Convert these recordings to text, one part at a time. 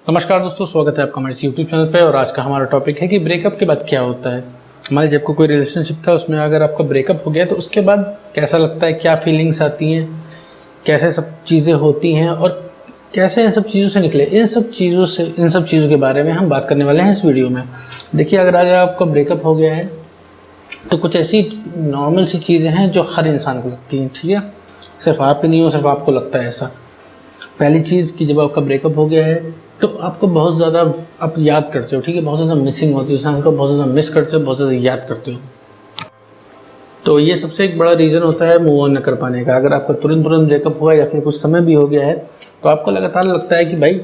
नमस्कार दोस्तों, स्वागत है आपका हमारे यूट्यूब चैनल पे। और आज का हमारा टॉपिक है कि ब्रेकअप के बाद क्या होता है। हमारे जब कोई रिलेशनशिप था उसमें अगर आपका ब्रेकअप हो गया तो उसके बाद कैसा लगता है, क्या फीलिंग्स आती हैं, कैसे सब चीज़ें होती हैं और कैसे इन सब चीज़ों से निकले। इन सब चीज़ों के बारे में हम बात करने वाले हैं इस वीडियो में। देखिए, अगर आज आपका ब्रेकअप हो गया है तो कुछ ऐसी नॉर्मल सी चीज़ें हैं जो हर इंसान को लगती हैं, ठीक है। सिर्फ आप ही नहीं हो, सिर्फ आपको लगता है ऐसा। पहली चीज़ कि जब आपका ब्रेकअप हो गया है तो आपको बहुत ज़्यादा आप याद करते हो, ठीक है। बहुत ज़्यादा मिसिंग होती है, इंसान को बहुत ज़्यादा मिस करते हो, बहुत ज़्यादा याद करते हो। तो ये सबसे एक बड़ा रीज़न होता है मूव ऑन न कर पाने का। अगर आपका तुरंत ब्रेकअप हुआ या फिर कुछ समय भी हो गया है तो आपको लगातार लगता है कि भाई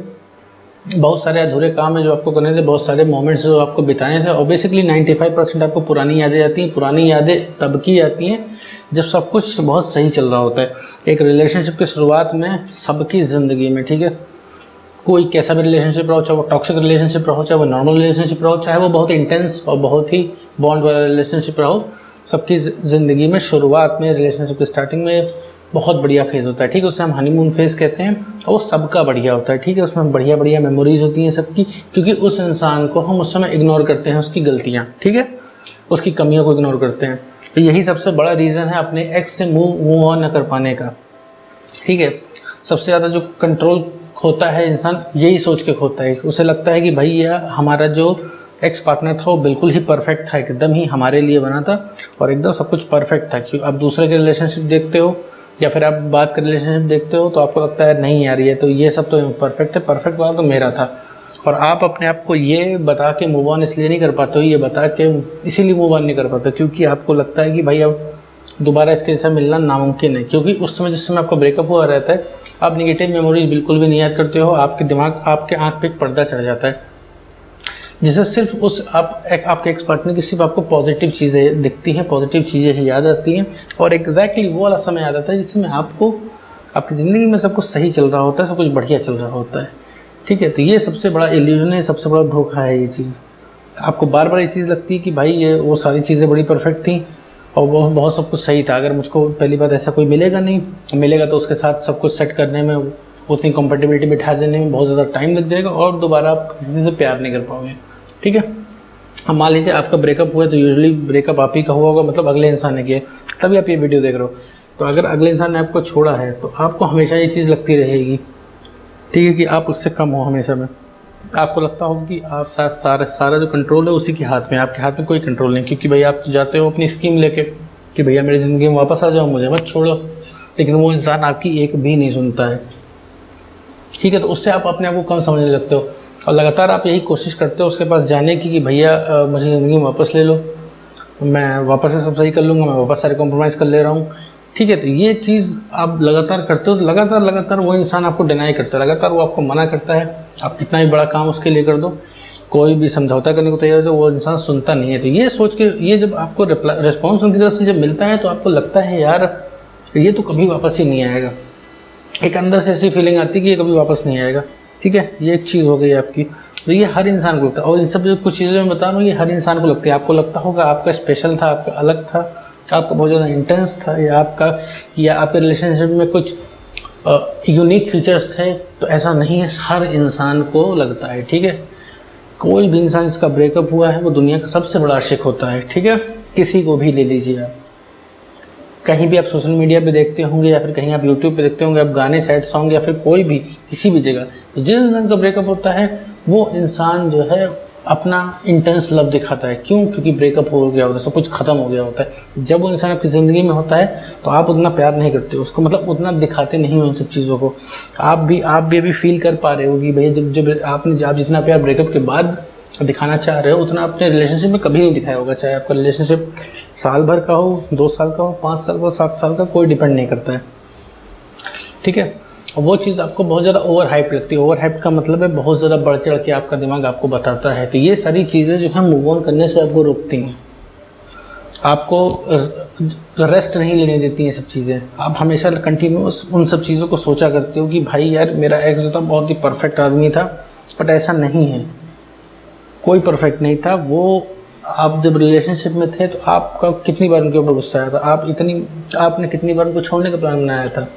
बहुत सारे अधूरे काम है जो आपको करने थे, बहुत सारे मोमेंट्स जो आपको बिताने थे। और बेसिकली 95% आपको पुरानी यादें आती हैं। पुरानी यादें तब की आती हैं जब सब कुछ बहुत सही चल रहा होता है। एक रिलेशनशिप की शुरुआत में सबकी ज़िंदगी में, ठीक है, कोई कैसा भी रिलेशनशिप रहो, चाहे वो टॉक्सिक रिलेशनशिप रहो, चाहे वो नॉर्मल रिलेशनशिप रहो, चाहे वो बहुत इंटेंस और बहुत ही बॉन्ड वाला रिलेशनशिप रहो, सबकी ज़िंदगी में शुरुआत में, रिलेशनशिप की स्टार्टिंग में बहुत बढ़िया फेज़ होता है, ठीक है। उसे हम हनीमून फेज़ कहते हैं और वो सबका बढ़िया होता है, ठीक है। उसमें बढ़िया बढ़िया मेमोरीज होती हैं सबकी, क्योंकि उस इंसान को हम उस समय इग्नोर करते हैं, उसकी गलतियाँ, ठीक है, उसकी कमियों को इग्नोर करते हैं। तो यही सबसे बड़ा रीज़न है अपने एक्स से मूव ऑन न कर पाने का, ठीक है। सबसे ज़्यादा जो कंट्रोल खोता है इंसान, यही सोच के खोता है। उसे लगता है कि भैया हमारा जो एक्स पार्टनर था वो बिल्कुल ही परफेक्ट था, एकदम ही हमारे लिए बना था और एकदम सब कुछ परफेक्ट था। क्यों आप दूसरे के रिलेशनशिप देखते हो या फिर आप बात के रिलेशनशिप देखते हो तो आपको लगता है नहीं यार, ये तो ये सब तो परफेक्ट है, परफेक्ट वाला तो मेरा था। और आप अपने आप को ये बता के मूव ऑन इसलिए नहीं कर पाते हो, ये बता के इसीलिए मूव ऑन नहीं कर पाते क्योंकि आपको लगता है कि भाई अब दोबारा इसके जैसा मिलना नामुमकिन है। क्योंकि उस समय जिस समय आपका ब्रेकअप हुआ रहता है आप नेगेटिव मेमोरीज बिल्कुल भी नहीं याद करते हो। आपके दिमाग, आपके आंख पे एक पर्दा चढ़ जाता है जिससे सिर्फ आपके एक्स पार्टनर की सिर्फ आपको पॉजिटिव चीज़ें दिखती हैं, पॉजिटिव चीज़ें ही याद आती हैं। और एग्जैक्टली वो वाला समय याद आता है जिसमें आपको आपकी ज़िंदगी में सब कुछ सही चल रहा होता है, सब कुछ बढ़िया चल रहा होता है, ठीक है। तो ये सबसे बड़ा इल्यूजन है, सबसे बड़ा धोखा है ये चीज़। आपको बार बार ये चीज़ लगती है कि भाई ये वो सारी चीज़ें बड़ी परफेक्ट थी और वो बहुत सब कुछ सही था। अगर मुझको पहली बात ऐसा कोई मिलेगा नहीं, मिलेगा तो उसके साथ सब कुछ सेट करने में, उतनी कंपेटिबिलिटी बिठा देने में बहुत ज़्यादा टाइम लग जाएगा और दोबारा आप किसी से प्यार नहीं कर पाओगे, ठीक है। अब मान लीजिए आपका ब्रेकअप हुआ तो यूजुअली ब्रेकअप आप ही का हुआ होगा, मतलब अगले इंसान ने किया, तभी आप ये वीडियो देख रहे हो। तो अगर अगले इंसान ने आपको छोड़ा है तो आपको हमेशा ये चीज़ लगती रहेगी, ठीक है, कि आप उससे कम हो हमेशा में। आपको लगता होगा कि आप सारा जो कंट्रोल है उसी के हाथ में, आपके हाथ में कोई कंट्रोल नहीं। क्योंकि भाई आप तो जाते हो अपनी स्कीम लेके कि भैया मेरी ज़िंदगी में वापस आ जाओ, मुझे मत छोड़ो, लेकिन वो इंसान आपकी एक भी नहीं सुनता है, ठीक है। तो उससे आप अपने आप को कम समझने लगते हो और लगातार आप यही कोशिश करते हो उसके पास जाने की कि भैया मुझे ज़िंदगी में वापस ले लो, मैं वापस से सब सही कर लूँगा, मैं वापस सारे कॉम्प्रोमाइज़ कर ले रहा हूँ, ठीक है। तो ये चीज़ आप लगातार करते हो, तो लगातार वो इंसान आपको डिनाई करता है, लगातार वो आपको मना करता है। आप कितना भी बड़ा काम उसके लिए कर दो, कोई भी समझौता करने को तैयार है तो वो इंसान सुनता नहीं है। तो ये सोच के, ये जब आपको रिस्पॉन्स उनकी तरफ से जब मिलता है तो आपको लगता है यार ये तो कभी वापस ही नहीं आएगा। एक अंदर से ऐसी फीलिंग आती है कि ये कभी वापस नहीं आएगा, ठीक है। ये एक चीज़ हो गई आपकी। तो ये हर इंसान को लगता है और इन सब जो कुछ चीज़ें मैं बता रहा हूँ ये हर इंसान को लगती है। आपको लगता होगा आपका स्पेशल था, आपका अलग था, आपका बहुत ज़्यादा इंटेंस था, या आपके रिलेशनशिप में कुछ यूनिक फीचर्स थे। तो ऐसा नहीं है, हर इंसान को लगता है, ठीक है। कोई भी इंसान जिसका ब्रेकअप हुआ है वो दुनिया का सबसे बड़ा आशिक होता है, ठीक है। किसी को भी ले लीजिए आप, कहीं भी आप सोशल मीडिया पे देखते होंगे या फिर कहीं आप यूट्यूब पे देखते होंगे, आप गाने, सैड सॉन्ग या फिर कोई भी किसी भी जगह, तो जिस इंसान का ब्रेकअप होता है वो इंसान जो है अपना इंटेंस लव दिखाता है। क्यों? क्योंकि ब्रेकअप हो गया होता है, सब कुछ खत्म हो गया होता है। जब वो इंसान आपकी ज़िंदगी में होता है तो आप उतना प्यार नहीं करते उसको, मतलब उतना दिखाते नहीं हो इन सब चीज़ों को। आप भी अभी फील कर पा रहे हो कि भैया जब आप जितना प्यार ब्रेकअप के बाद दिखाना चाह रहे हो उतना अपने रिलेशनशिप में कभी नहीं दिखाया होगा। चाहे आपका रिलेशनशिप साल भर का हो, 2 साल का हो, 5 साल का हो, 7 साल का, कोई डिपेंड नहीं करता है, ठीक है। और वो चीज़ आपको बहुत ज़्यादा ओवर हाइप लगती है। ओवर हाइप का मतलब है बहुत ज़्यादा बढ़ चढ़ के आपका दिमाग आपको बताता है। तो ये सारी चीज़ें जो है मूव ऑन करने से आपको रोकती हैं, आपको रेस्ट नहीं लेने देती हैं सब चीज़ें। आप हमेशा कंटिन्यूस उन सब चीज़ों को सोचा करते हो कि भाई यार मेरा एक्स जो था बहुत ही परफेक्ट आदमी था, बट ऐसा नहीं है, कोई परफेक्ट नहीं था वो। आप जब रिलेशनशिप में थे तो आपका कितनी बार उनके ऊपर गुस्सा आया था, आपने कितनी बार उनको छोड़ने का प्लान बनाया था,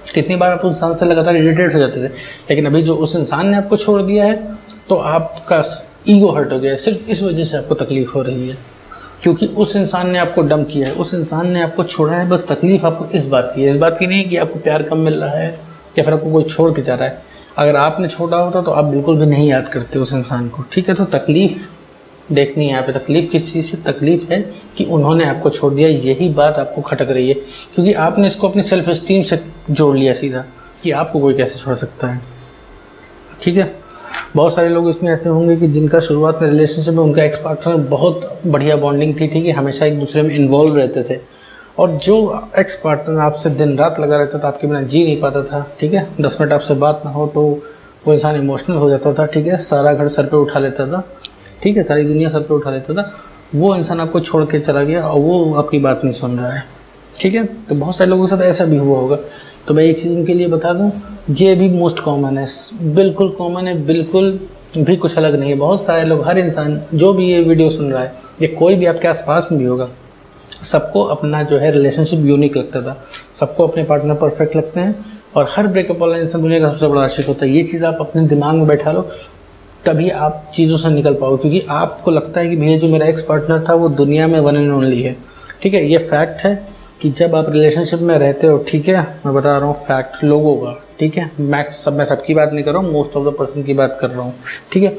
कितनी बार आप उस इंसान से लगातार इरिटेट हो जाते थे, लेकिन अभी जो उस इंसान ने आपको छोड़ दिया है तो आपका ईगो हर्ट हो गया है। सिर्फ इस वजह से आपको तकलीफ़ हो रही है, क्योंकि उस इंसान ने आपको डंप किया है, उस इंसान ने आपको छोड़ा है। बस तकलीफ़ आपको इस बात की है, इस बात की नहीं कि आपको प्यार कम मिल रहा है या फिर आपको कोई छोड़ के जा रहा है। अगर आपने छोड़ा होता तो आप बिल्कुल भी नहीं याद करते उस इंसान को, ठीक है। तो तकलीफ़ देखनी है यहाँ पे, तकलीफ़ किस चीज़ से तकलीफ़ है कि उन्होंने आपको छोड़ दिया, यही बात आपको खटक रही है, क्योंकि आपने इसको अपनी सेल्फ एस्टीम से जोड़ लिया सीधा कि आपको कोई कैसे छोड़ सकता है, ठीक है। बहुत सारे लोग इसमें ऐसे होंगे कि जिनका शुरुआत में रिलेशनशिप में उनका एक्स पार्टनर बहुत बढ़िया बॉन्डिंग थी, ठीक है, हमेशा एक दूसरे में इन्वॉल्व रहते थे, और जो एक्स पार्टनर आपसे दिन रात लगा रहता था, आपके बिना जी नहीं पाता था, ठीक है। 10 मिनट आपसे बात ना हो तो वो इंसान इमोशनल हो जाता था, ठीक है, सारा घर सर पे उठा लेता था, ठीक है, सारी दुनिया सर पे उठा लेता था। वो इंसान आपको छोड़ के चला गया और वो आपकी बात नहीं सुन रहा है, ठीक है। तो बहुत सारे लोगों के साथ ऐसा भी हुआ होगा। तो मैं एक चीज़ उनके लिए बता दूं, ये भी मोस्ट कॉमन है, बिल्कुल कॉमन है, बिल्कुल भी कुछ अलग नहीं है। बहुत सारे लोग, हर इंसान जो भी ये वीडियो सुन रहा है, ये कोई भी आपके आसपास में भी होगा, सबको अपना जो है रिलेशनशिप यूनिक लगता था, सबको अपने पार्टनर परफेक्ट लगते हैं, और हर ब्रेकअप वाला इंसान दुनिया का सबसे बड़ा आशिक होता है। ये चीज़ आप अपने दिमाग में बैठा लो, तभी आप चीज़ों से निकल पाओ, क्योंकि आपको लगता है कि भैया जो मेरा एक्स पार्टनर था वो दुनिया में वन एंड ओनली है, ठीक है। ये फैक्ट है कि जब आप रिलेशनशिप में रहते हो, ठीक है, मैं बता रहा हूँ फैक्ट लोगों का, ठीक है, मैं सबकी बात नहीं कर रहा हूँ, मोस्ट ऑफ द पर्सन की बात कर रहा हूँ, ठीक है।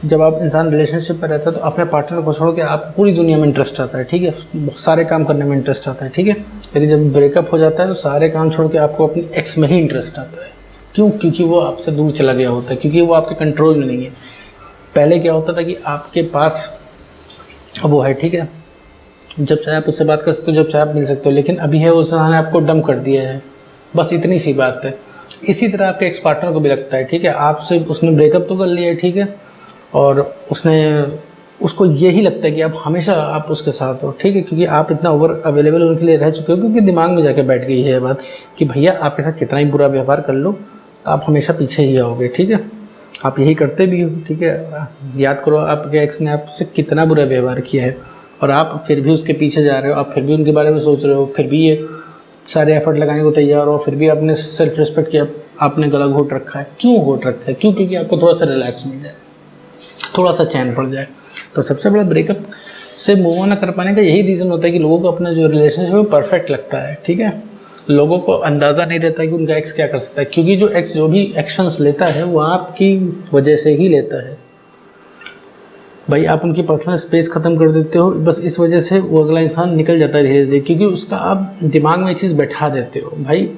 जब आप इंसान रिलेशनशिप में रहता है तो अपने पार्टनर को छोड़ के आप पूरी दुनिया में इंटरेस्ट आता है, ठीक है, सारे काम करने में इंटरेस्ट आता है, ठीक है। लेकिन जब ब्रेकअप हो जाता है तो सारे काम छोड़ के आपको अपनी एक्स में ही इंटरेस्ट आता है। क्यों? क्योंकि वो आपसे दूर चला गया होता है, क्योंकि वो आपके कंट्रोल में नहीं है। पहले क्या होता था कि आपके पास वो है, ठीक है, जब चाहे आप उससे बात कर सकते हो, जब चाहे आप मिल सकते हो, लेकिन अभी है उसने आपको डंप कर दिया है, बस इतनी सी बात है। इसी तरह आपके एक्स पार्टनर को भी लगता है, ठीक है, आपसे उसने ब्रेकअप तो कर लिया है, ठीक है, और उसको यही लगता है कि आप हमेशा आप उसके साथ हो, ठीक है, क्योंकि आप इतना ओवर अवेलेबल उनके लिए रह चुके हो, क्योंकि दिमाग में जाके बैठ गई है ये बात कि भैया आपके साथ कितना ही बुरा व्यवहार कर लो आप हमेशा पीछे ही आओगे, ठीक है। आप यही करते भी हो, ठीक है। याद करो आपके एक्स ने आपसे कितना बुरा व्यवहार किया है और आप फिर भी उसके पीछे जा रहे हो, आप फिर भी उनके बारे में सोच रहे हो, फिर भी ये सारे एफर्ट लगाने को तैयार हो, फिर भी आपने सेल्फ रिस्पेक्ट किया, आपने गला घोट रखा है। क्यों घोट रखा है? क्यों? क्योंकि आपको थोड़ा सा रिलैक्स मिल जाए, थोड़ा सा चैन पड़ जाए। तो सबसे बड़ा ब्रेकअप से मूव ऑन कर पाने का यही रीज़न होता है कि लोगों को अपना जो रिलेशनशिप है परफेक्ट लगता है, ठीक है। लोगों को अंदाज़ा नहीं रहता है कि उनका एक्स क्या कर सकता है, क्योंकि जो एक्स जो भी एक्शंस लेता है वो आपकी वजह से ही लेता है। भाई आप उनकी पर्सनल स्पेस ख़त्म कर देते हो, बस इस वजह से वो अगला इंसान निकल जाता है धीरे धीरे, क्योंकि उसका आप दिमाग में ये चीज़ बैठा देते हो। भाई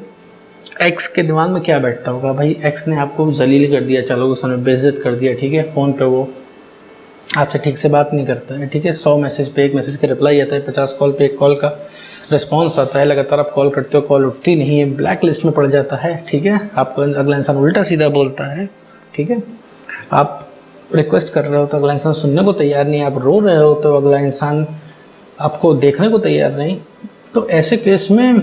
एक्स के दिमाग में क्या बैठता होगा? भाई एक्स ने आपको जलील कर दिया, चलो उस समय बेइज्जत कर दिया, ठीक है, फ़ोन पे वो आपसे ठीक से बात नहीं करता है, ठीक है, 100 मैसेज पे 1 मैसेज का रिप्लाई आता है, 50 कॉल पे 1 कॉल का रिस्पॉन्स आता है, लगातार आप कॉल करते हो, कॉल उठती नहीं है, ब्लैक लिस्ट में पड़ जाता है, ठीक है, आपको अगला इंसान उल्टा सीधा बोलता है, ठीक है, आप रिक्वेस्ट कर रहे हो तो अगला इंसान सुनने को तैयार नहीं, आप रो रहे हो तो अगला इंसान आपको देखने को तैयार नहीं। तो ऐसे केस में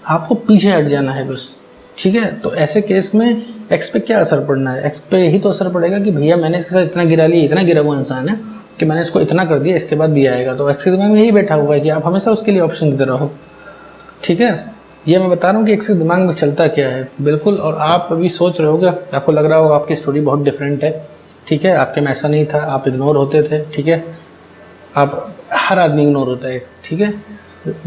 आपको पीछे हट जाना है बस, ठीक है। तो ऐसे केस में एक्स पे क्या असर पड़ना है? एक्स पे यही तो असर पड़ेगा कि भैया मैंने इसके साथ इतना गिरा लिया, इतना गिरा हुआ इंसान है कि मैंने इसको इतना कर दिया, इसके बाद भी आएगा। तो एक्स के दिमाग में यही बैठा हुआ है कि आप हमेशा उसके लिए ऑप्शन देते रहो, ठीक है। ये मैं बता रहा हूँ कि एक्स के दिमाग में चलता क्या है, बिल्कुल। और आप अभी सोच रहे होगे, आपको लग रहा होगा आपकी स्टोरी बहुत डिफरेंट है, ठीक है, आपके में ऐसा नहीं था, आप इग्नोर होते थे, ठीक है, आप हर आदमी इग्नोर होता है, ठीक है,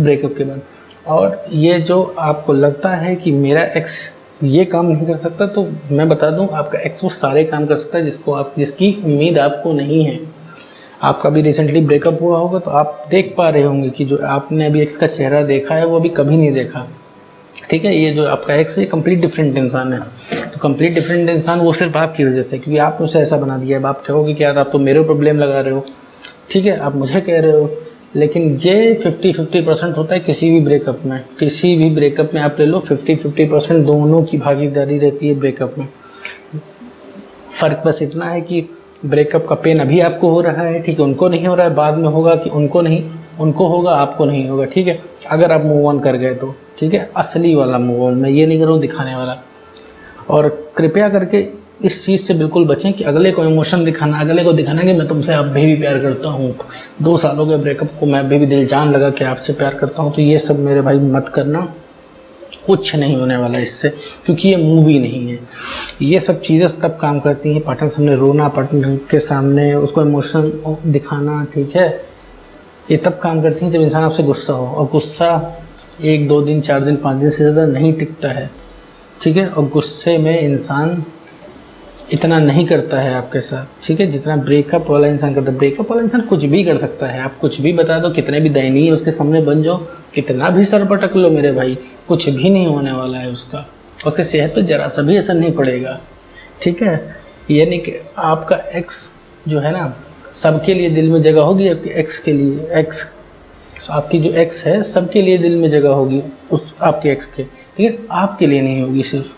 ब्रेकअप के बाद। और ये जो आपको लगता है कि मेरा एक्स ये काम नहीं कर सकता, तो मैं बता दूं आपका एक्स वो सारे काम कर सकता है जिसकी उम्मीद आपको नहीं है। आपका भी रिसेंटली ब्रेकअप हुआ होगा तो आप देख पा रहे होंगे कि जो आपने अभी एक्स का चेहरा देखा है वो अभी कभी नहीं देखा, ठीक है। ये जो आपका एक्स है ये कंप्लीट डिफरेंट इंसान है। तो कंप्लीट डिफरेंट इंसान वो सिर्फ आपकी वजह से, क्योंकि आपने उसे ऐसा बना दिया है। आप कहोगे कि यार आप तो मेरे प्रॉब्लम लगा रहे हो, ठीक है, आप मुझे कह रहे हो, लेकिन ये 50-50% होता है किसी भी ब्रेकअप में। किसी भी ब्रेकअप में आप ले लो 50-50% दोनों की भागीदारी रहती है ब्रेकअप में। फ़र्क बस इतना है कि ब्रेकअप का पेन अभी आपको हो रहा है, ठीक है, उनको नहीं हो रहा है, बाद में होगा कि उनको होगा, आपको नहीं होगा, ठीक है, अगर आप मूव ऑन कर गए तो, ठीक है, असली वाला मूव ऑन, मैं ये नहीं कर रहा हूँ दिखाने वाला। और कृपया करके इस चीज़ से बिल्कुल बचें कि अगले को इमोशन दिखाना, अगले को दिखाना कि मैं तुमसे अभी भी प्यार करता हूँ, 2 सालों के ब्रेकअप को मैं अभी भी दिल जान लगा कि आपसे प्यार करता हूँ। तो ये सब मेरे भाई मत करना। कुछ नहीं होने वाला इससे, क्योंकि ये मूवी नहीं है। ये सब चीज़ें तब काम करती हैं, पार्टनर सामने रोना, पार्टनर के सामने उसको इमोशन दिखाना, ठीक है, ये तब काम करती हैं जब इंसान आपसे गुस्सा हो, और गुस्सा 1 2 दिन 4 दिन 5 दिन से ज़्यादा नहीं टिकता है, ठीक है। और गुस्से में इंसान इतना नहीं करता है आपके साथ, ठीक है, जितना ब्रेकअप वाला इंसान करता है। ब्रेकअप वाला इंसान कुछ भी कर सकता है, आप कुछ भी बता दो, कितने भी दयनीय उसके सामने बन जाओ, कितना भी सर पटक लो मेरे भाई, कुछ भी नहीं होने वाला है उसका, उसकी सेहत पे जरा सा भी असर नहीं पड़ेगा, ठीक है। यानी कि आपका एक्स जो है ना, सबके लिए दिल में जगह होगी, आपके एक्स के लिए, एक्स आपकी जो एक्स है सबके लिए दिल में जगह होगी उस आपके एक्स के, ठीक है, आपके लिए नहीं होगी सिर्फ,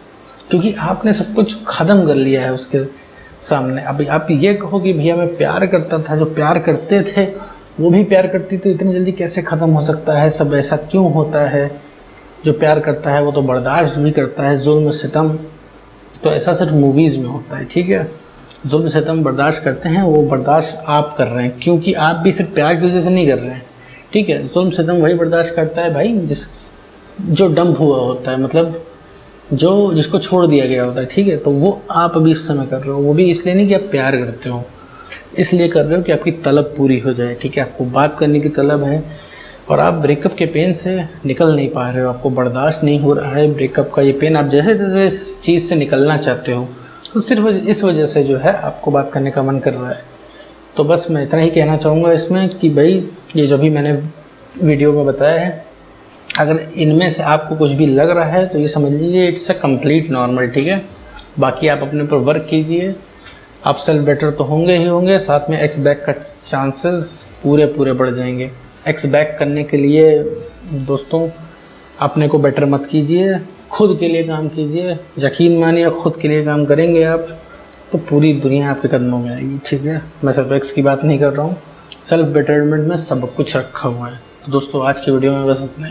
क्योंकि आपने सब कुछ ख़त्म कर लिया है उसके सामने। अभी आप ये कहो कि भैया मैं प्यार करता था, जो प्यार करते थे वो भी प्यार करती, तो इतनी जल्दी कैसे ख़त्म हो सकता है, सब ऐसा क्यों होता है। जो प्यार करता है वो तो बर्दाश्त भी करता है, जुल्म सितम तो ऐसा सिर्फ मूवीज़ में होता है, ठीक है। जुल्म सितम बर्दाश्त करते हैं, वो बर्दाश्त आप कर रहे हैं, क्योंकि आप भी सिर्फ प्यार की वजह से नहीं कर रहे हैं, ठीक है। जुल्म सितम वही बर्दाश्त करता है भाई जो डंप हुआ होता है, मतलब जो जिसको छोड़ दिया गया होता है, ठीक है। तो वो आप अभी इस समय कर रहे हो, वो भी इसलिए नहीं कि आप प्यार करते हो, इसलिए कर रहे हो कि आपकी तलब पूरी हो जाए, ठीक है। आपको बात करने की तलब है और आप ब्रेकअप के पेन से निकल नहीं पा रहे हो, आपको बर्दाश्त नहीं हो रहा है ब्रेकअप का ये पेन, आप जैसे जैसे इस चीज़ से निकलना चाहते हो, तो सिर्फ इस वजह से जो है आपको बात करने का मन कर रहा है। तो बस मैं इतना ही कहना चाहूँगा इसमें कि भाई ये जो भी मैंने वीडियो में बताया है, अगर इनमें से आपको कुछ भी लग रहा है तो ये समझ लीजिए इट्स अ कंप्लीट नॉर्मल, ठीक है। बाकी आप अपने ऊपर वर्क कीजिए, आप सेल्फ बेटर तो होंगे ही होंगे, साथ में एक्स बैक का चांसेस पूरे बढ़ जाएंगे। एक्स बैक करने के लिए दोस्तों अपने को बेटर मत कीजिए, खुद के लिए काम कीजिए, यकीन मानिए खुद के लिए काम करेंगे आप तो पूरी दुनिया आपके कदमों में आएगी, ठीक है। मैं सिर्फ एक्स की बात नहीं कर रहा हूँ, सेल्फ बेटरमेंट में सब कुछ रखा हुआ है। तो दोस्तों आज की वीडियो में बस इतना ही।